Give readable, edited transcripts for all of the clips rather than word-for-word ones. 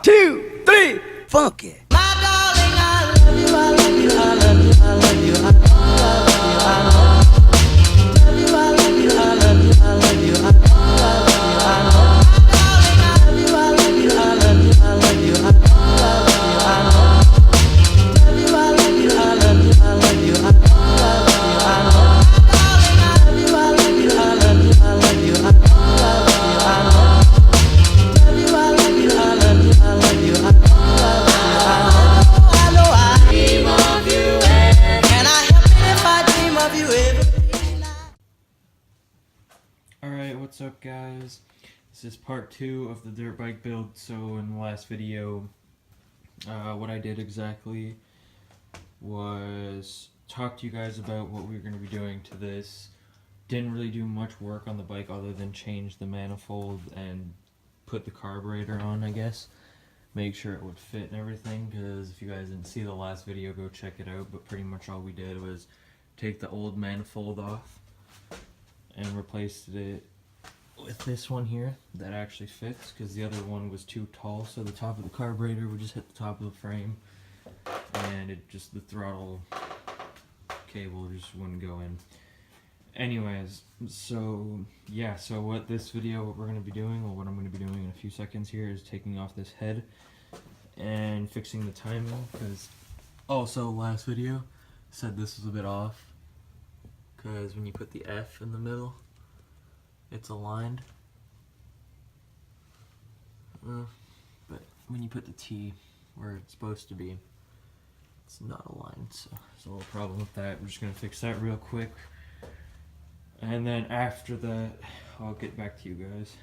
2, 3, funky. Alright, what's up guys? This is part 2 of the dirt bike build. So in the last video, what I did exactly was talk to you guys about what we were going to be doing to this. Didn't really do much work on the bike other than change the manifold and put the carburetor on, I guess. Make sure it would fit and everything, because if you guys didn't see the last video, go check it out. But pretty much all we did was take the old manifold off and replaced it with this one here that actually fits, because the other one was too tall, so the top of the carburetor would just hit the top of the frame and it just, the throttle cable just wouldn't go in. Anyways, so yeah, so what this video, what we're going to be doing, or what I'm going to be doing in a few seconds here, is taking off this head and fixing the timing, because also last video said this was a bit off, because when you put the F in the middle, it's aligned, but when you put the T where it's supposed to be, it's not aligned, so there's a little problem with that. We're just going to fix that real quick, and then after that, I'll get back to you guys.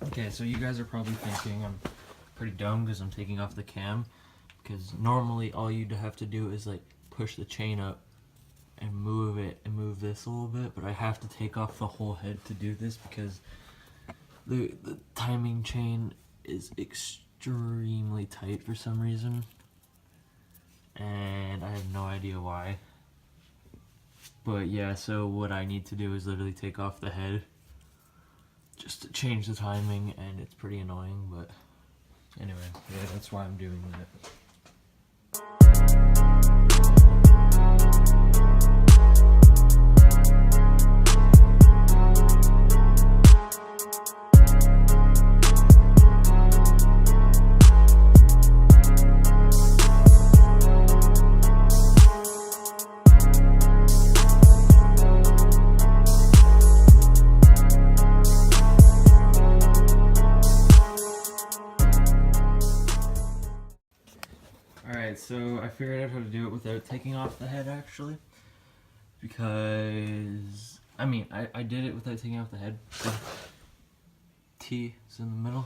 Okay, so you guys are probably thinking I'm pretty dumb because I'm taking off the cam, because normally all you'd have to do is like push the chain up and move it and move this a little bit, but I have to take off the whole head to do this because the timing chain is extremely tight for some reason, and I have no idea why. But yeah, so what I need to do is literally take off the head just to change the timing, and it's pretty annoying, but anyway, yeah, that's why I'm doing that. Alright, so I figured out how to do it without taking off the head, actually, because, I mean, I did it without taking off the head. T is in the middle,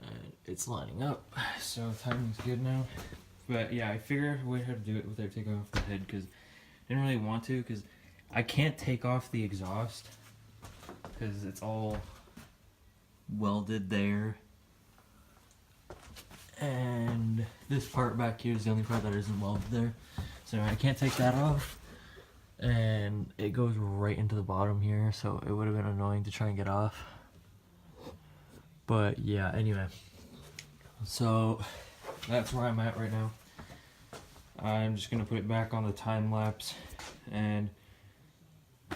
and it's lining up, so timing's good now. But yeah, I figured out a way how to do it without taking off the head, because I didn't really want to, because I can't take off the exhaust, because it's all welded there. And this part back here is the only part that isn't welded there, so I can't take that off, and it goes right into the bottom here, so it would have been annoying to try and get off. But yeah, anyway, so that's where I'm at right now. I'm just gonna put it back on the time lapse and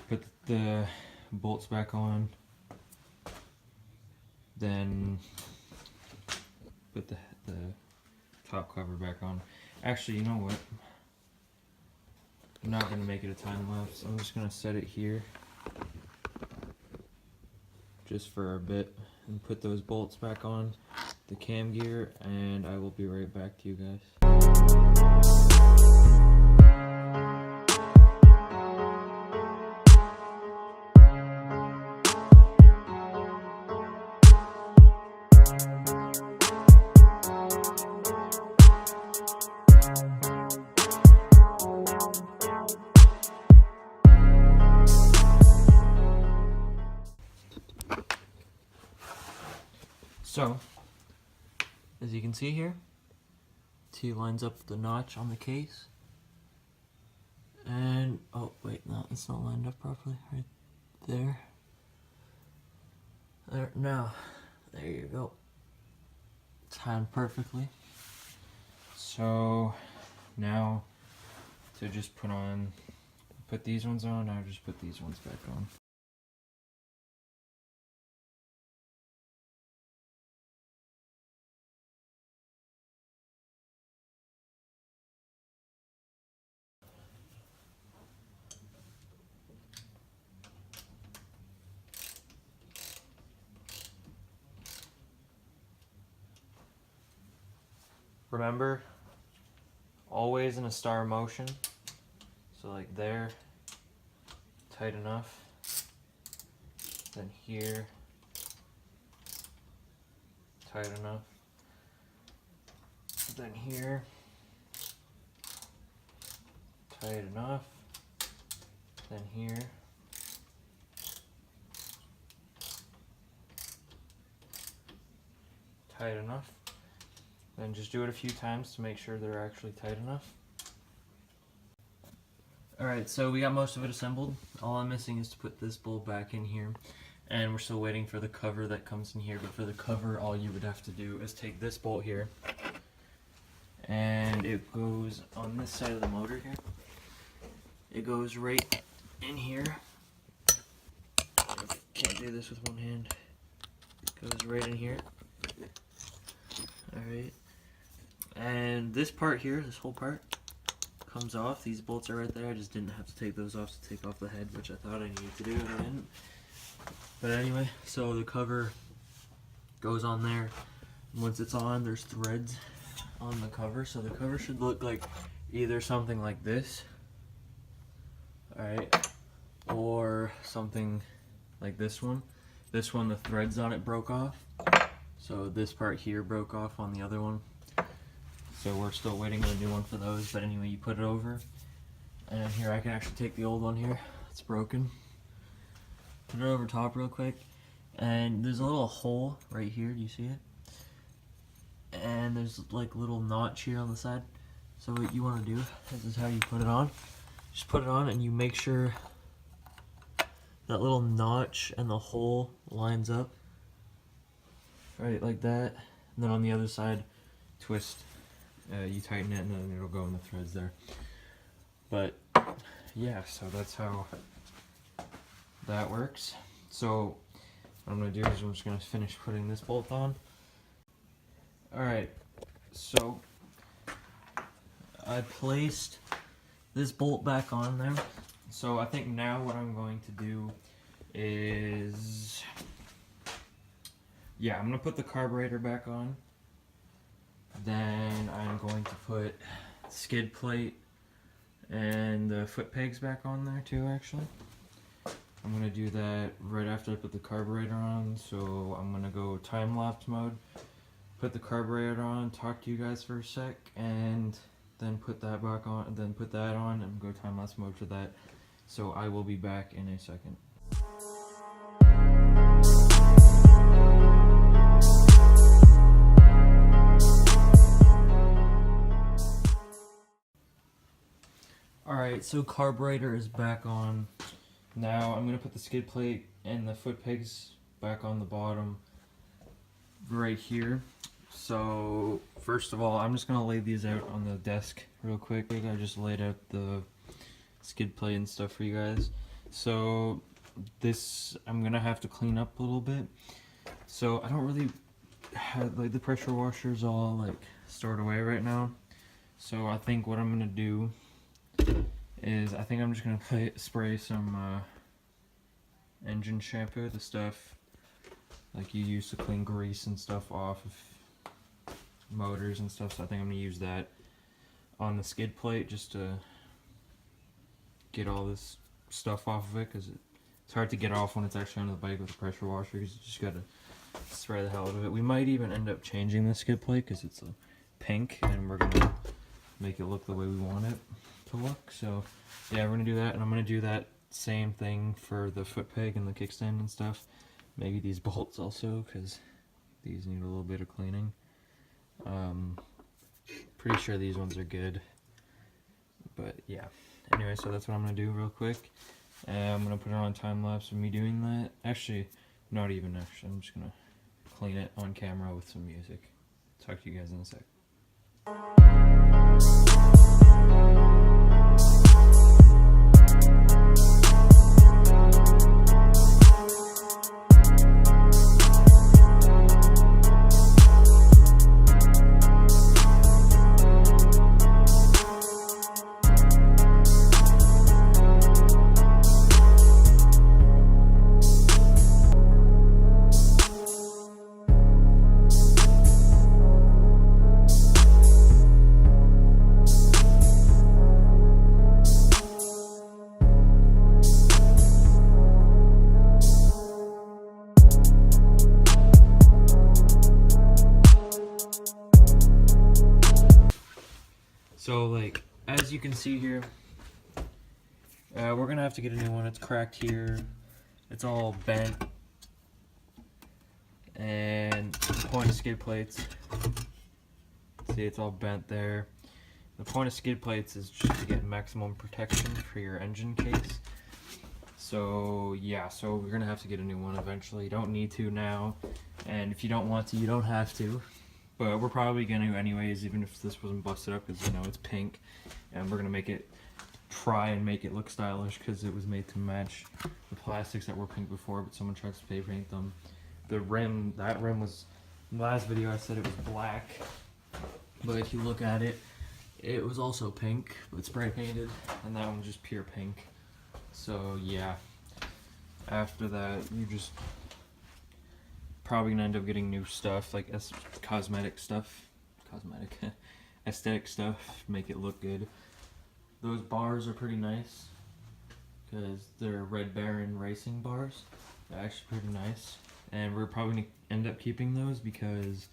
put the bolts back on, then put the top cover back on. Actually, you know what? I'm not going to make it a time lapse. I'm just going to set it here just for a bit and put those bolts back on the cam gear, and I will be right back to you guys. So, as you can see here, T lines up the notch on the case. And, oh wait, no, it's not lined up properly, right there. There, now, there you go. Timed perfectly. So, now, to just put these ones on, I'll just put these ones back on. Remember, always in a star motion. So like there, tight enough. Then here, tight enough. Then here, tight enough. Then here. Tight enough. Then just do it a few times to make sure they're actually tight enough. Alright, so we got most of it assembled. All I'm missing is to put this bolt back in here. And we're still waiting for the cover that comes in here. But for the cover, all you would have to do is take this bolt here. And it goes on this side of the motor here. It goes right in here. Can't do this with one hand. It goes right in here. Alright. And this part here, this whole part, comes off. These bolts are right there. I just didn't have to take those off to take off the head, which I thought I needed to do, and I didn't. But anyway, so the cover goes on there. Once it's on, there's threads on the cover. So the cover should look like either something like this, alright, or something like this one. This one, the threads on it broke off. So this part here broke off on the other one. So we're still waiting on a new one for those. But anyway, you put it over. And here, I can actually take the old one here. It's broken. Put it over top real quick. And there's a little hole right here. Do you see it? And there's like a little notch here on the side. So what you want to do, this is how you put it on. Just put it on and you make sure that little notch and the hole lines up. Right, like that. And then on the other side, twist. You tighten it and then it'll go in the threads there. But yeah, so that's how that works. So what I'm going to do is I'm just going to finish putting this bolt on. Alright, so I placed this bolt back on there. So I think now what I'm going to do is, yeah, I'm going to put the carburetor back on. Then I'm going to put skid plate and the foot pegs back on there too, actually. I'm going to do that right after I put the carburetor on. So I'm going to go time-lapse mode, put the carburetor on, talk to you guys for a sec, and then put that back on, then put that on and go time-lapse mode for that. So I will be back in a second. Alright, so carburetor is back on. Now I'm going to put the skid plate and the foot pegs back on the bottom right here. So first of all, I'm just going to lay these out on the desk real quick. I just laid out the skid plate and stuff for you guys. So this I'm going to have to clean up a little bit. So I don't really have, like, the pressure washer's all like stored away right now. So I think what I'm going to do is I think I'm just gonna spray some engine shampoo, the stuff like you use to clean grease and stuff off of motors and stuff. So I think I'm gonna use that on the skid plate just to get all this stuff off of it, because it's hard to get off when it's actually on the bike with a pressure washer, because you just gotta spray the hell out of it. We might even end up changing the skid plate because it's a pink and we're gonna make it look the way we want it to look. So yeah, we're gonna do that, and I'm gonna do that same thing for the foot peg and the kickstand and stuff. Maybe these bolts also, because These need a little bit of cleaning. Pretty sure these ones are good. But yeah. Anyway, so that's what I'm going to do real quick. And I'm going to put it on time lapse of me doing that. Actually, not even actually. I'm just going to clean it on camera with some music. Talk to you guys in a sec. So, like, as you can see here, we're gonna have to get a new one. It's cracked here. It's all bent. And the point of skid plates, see, it's all bent there. The point of skid plates is just to get maximum protection for your engine case. So, yeah, so we're gonna have to get a new one eventually. You don't need to now. And if you don't want to, you don't have to. But we're probably going to anyways, even if this wasn't busted up, because, you know, it's pink. And we're going to try and make it look stylish, because it was made to match the plastics that were pink before, but someone tried to spray paint them. The rim, that rim was, in the last video I said it was black. But if you look at it, it was also pink, but spray painted. And that one's just pure pink. So, yeah. After that, you just... probably gonna end up getting new stuff, like cosmetic stuff, aesthetic stuff, make it look good. Those bars are pretty nice, because they're Red Baron racing bars. They're actually pretty nice, and we're probably gonna end up keeping those because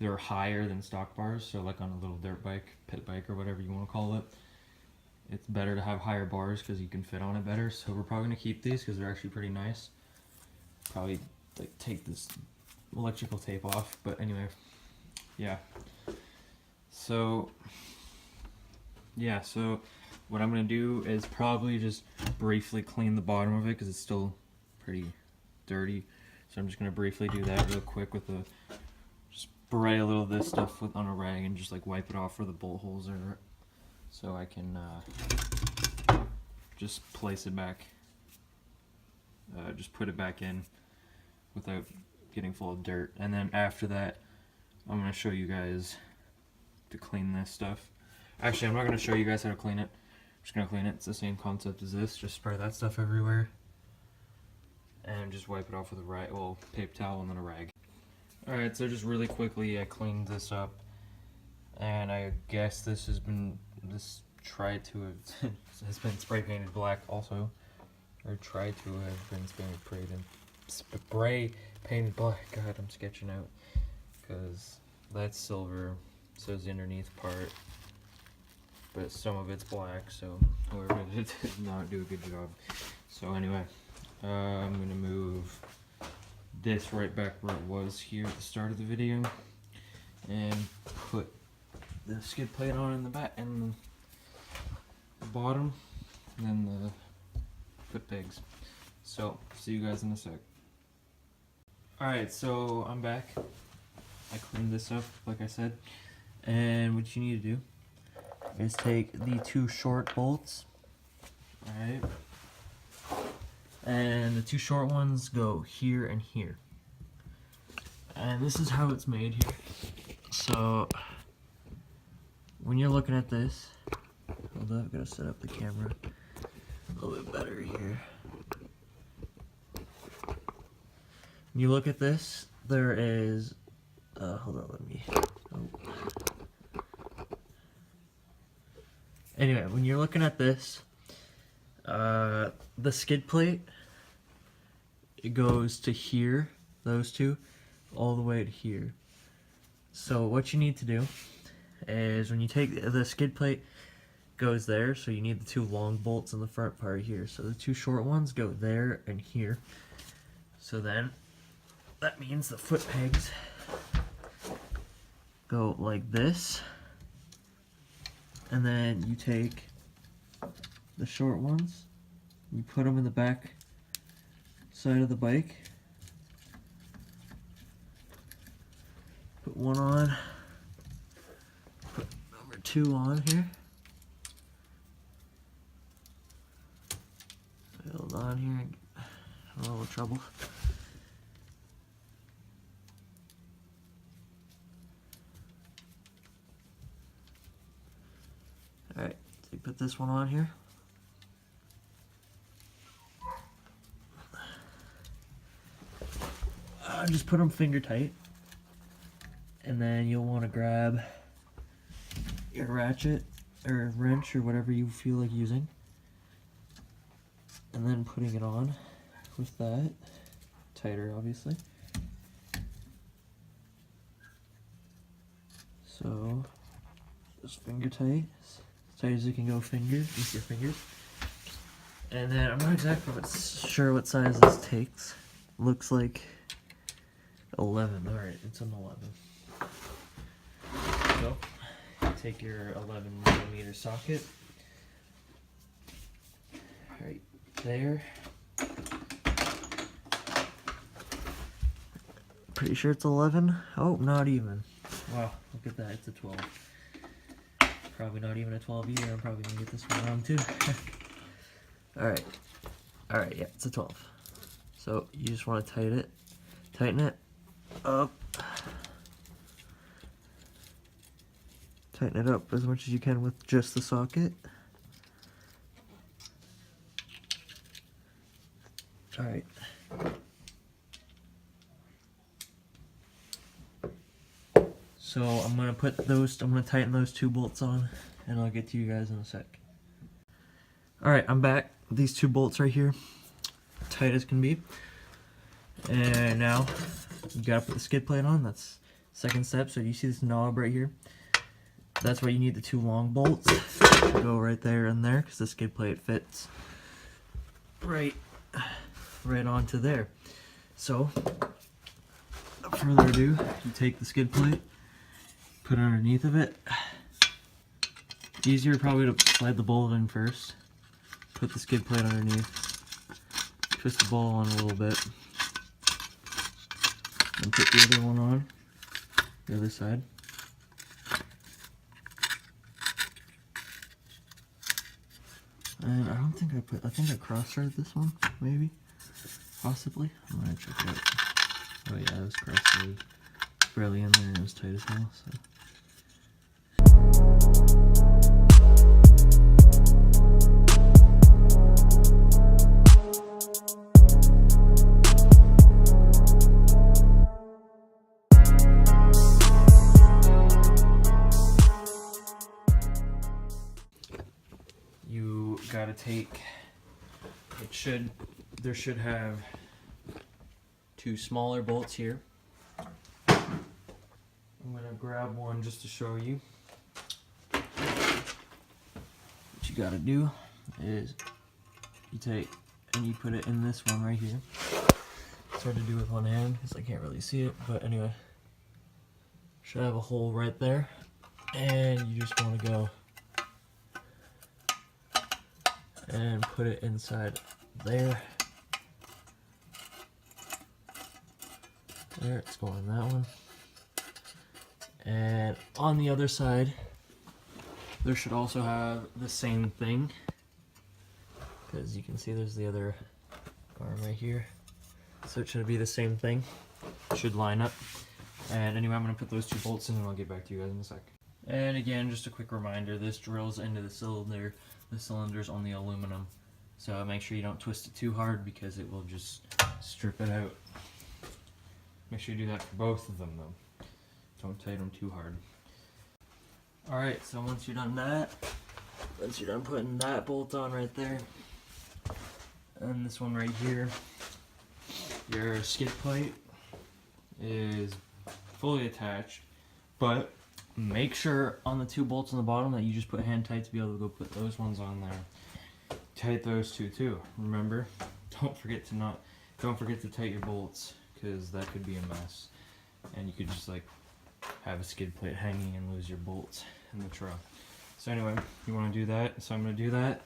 they're higher than stock bars, so like on a little dirt bike, pit bike, or whatever you want to call it, it's better to have higher bars because you can fit on it better. So we're probably gonna keep these because they're actually pretty nice. Probably like take this electrical tape off, but anyway, yeah. So what I'm gonna do is probably just briefly clean the bottom of it because it's still pretty dirty. So I'm just gonna briefly do that real quick with just spray a little of this stuff on a rag and just like wipe it off where the bolt holes are, so I can just place it back, just put it back in without getting full of dirt. And then after that, I'm going to show you guys to clean this stuff. Actually, I'm not going to show you guys how to clean it. I'm just going to clean it. It's the same concept as this. Just spray that stuff everywhere. And just wipe it off with a rag, well, paper towel and then a rag. Alright, so just really quickly, I cleaned this up. And I guess this has been spray painted black also. Or tried to have been spray painted black. God, I'm sketching out, because that's silver, so is the underneath part, but some of it's black, so whoever did not do a good job. So anyway, I'm gonna move this right back where it was here at the start of the video, and put the skid plate on in the back and the bottom, and then the foot pegs. So see you guys in a sec. Alright, so I'm back. I cleaned this up, like I said. And what you need to do is take the two short bolts. Alright. And the two short ones go here and here. And this is how it's made here. So, when you're looking at this, hold on, I've got to set up the camera a little bit better here. When you look at this, there is, hold on, let me, Anyway, when you're looking at this, the skid plate, it goes to here, those two, all the way to here. So what you need to do is when you take the skid plate goes there, so you need the two long bolts in the front part here. So the two short ones go there and here. So then that means the foot pegs go like this, and then you take the short ones, you put them in the back side of the bike, put one on, put number 2 on here, hold on here, a little trouble. Alright, so you put this one on here. Just put them finger tight. And then you'll want to grab your ratchet or wrench or whatever you feel like using. And then putting it on with that. Tighter, obviously. So, just finger tight. As tight as you can go with your fingers. And then, I'm not exactly sure what size this takes. Looks like 11. Alright, it's an 11. So, take your 11mm socket. Right there. Pretty sure it's 11. Oh, not even. Wow, look at that. It's a 12. Probably not even a 12 either. I'm probably gonna get this one wrong too. Alright. Alright, yeah, it's a 12. So you just want to tighten it up. Tighten it up as much as you can with just the socket. Alright. So I'm gonna tighten those 2 bolts on, and I'll get to you guys in a sec. Alright, I'm back. These 2 bolts right here, tight as can be. And now you gotta put the skid plate on. That's second step. So you see this knob right here? That's why you need the 2 long bolts to go right there and there, because the skid plate fits right onto there. So without further ado, you take the skid plate, put it underneath of it. Easier probably to slide the bolt in first. Put the skid plate underneath. Twist the ball on a little bit. And put the other one on. The other side. And I don't think I think I cross-threaded this one, maybe. Possibly. I'm gonna check it out. Oh yeah, it was cross-threaded. Barely in there and it was tight as hell, so. You gotta take, there should have 2 smaller bolts here. I'm gonna grab one just to show you. What you gotta do is you take and you put it in this one right here. It's hard to do with one hand because I can't really see it, but anyway. Should have a hole right there, and you just want to go and put it inside there. There, it's going in that one. And on the other side, there should also have the same thing, because you can see there's the other arm right here. So it should be the same thing. It should line up. And anyway, I'm going to put those 2 bolts in and I'll get back to you guys in a sec. And again, just a quick reminder, this drills into the cylinder. The cylinder's on the aluminum. So make sure you don't twist it too hard because it will just strip it out. Make sure you do that for both of them though. Don't tighten them too hard. Alright, so once you're done that, once you're done putting that bolt on right there, and this one right here, your skid plate is fully attached, but make sure on the 2 bolts on the bottom that you just put hand tight to be able to go put those ones on there. Tight those 2 too. Remember, don't forget to tighten your bolts, because that could be a mess, and you could just like have a skid plate hanging and lose your bolts in the truck. So anyway, you want to do that, so I'm going to do that.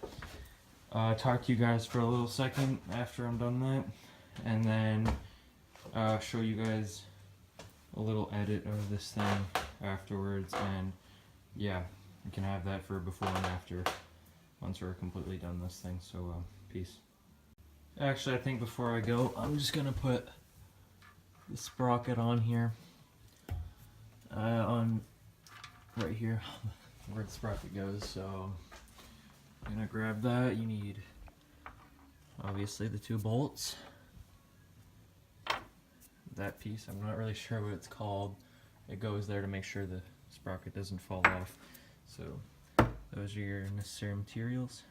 Talk to you guys for a little second after I'm done that, and then show you guys a little edit of this thing afterwards, and yeah, we can have that for before and after once we're completely done this thing. So peace. Actually, I think before I go, I'm just gonna put the sprocket on here, on right here where the sprocket goes. So I'm gonna grab that. You need obviously the 2 bolts. That piece, I'm not really sure what it's called. It goes there to make sure the sprocket doesn't fall off. So those are your necessary materials.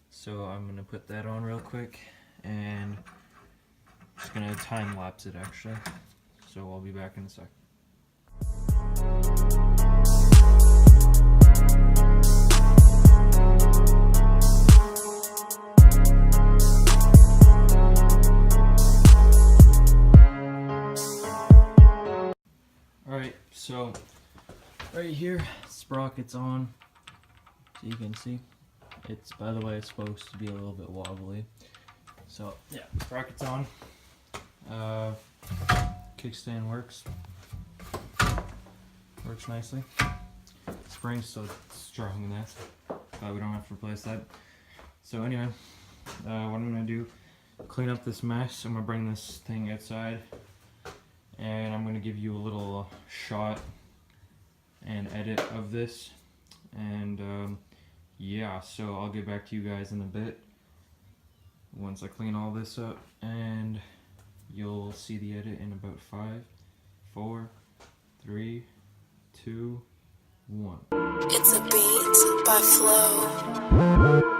So I'm gonna put that on real quick, and just gonna time lapse it actually. So I'll be back in a sec. Alright, so right here, sprocket's on, so you can see. It's, by the way, it's supposed to be a little bit wobbly. So yeah, sprocket's on. Kickstand works nicely. Spring's still strong in that, but we don't have to replace that. So anyway, what I'm gonna do, clean up this mess. I'm gonna bring this thing outside, and I'm gonna give you a little shot and edit of this, and yeah, so I'll get back to you guys in a bit once I clean all this up, and you'll see the edit in about 5, 4, 3, 2, 1. It's a beat by Flow.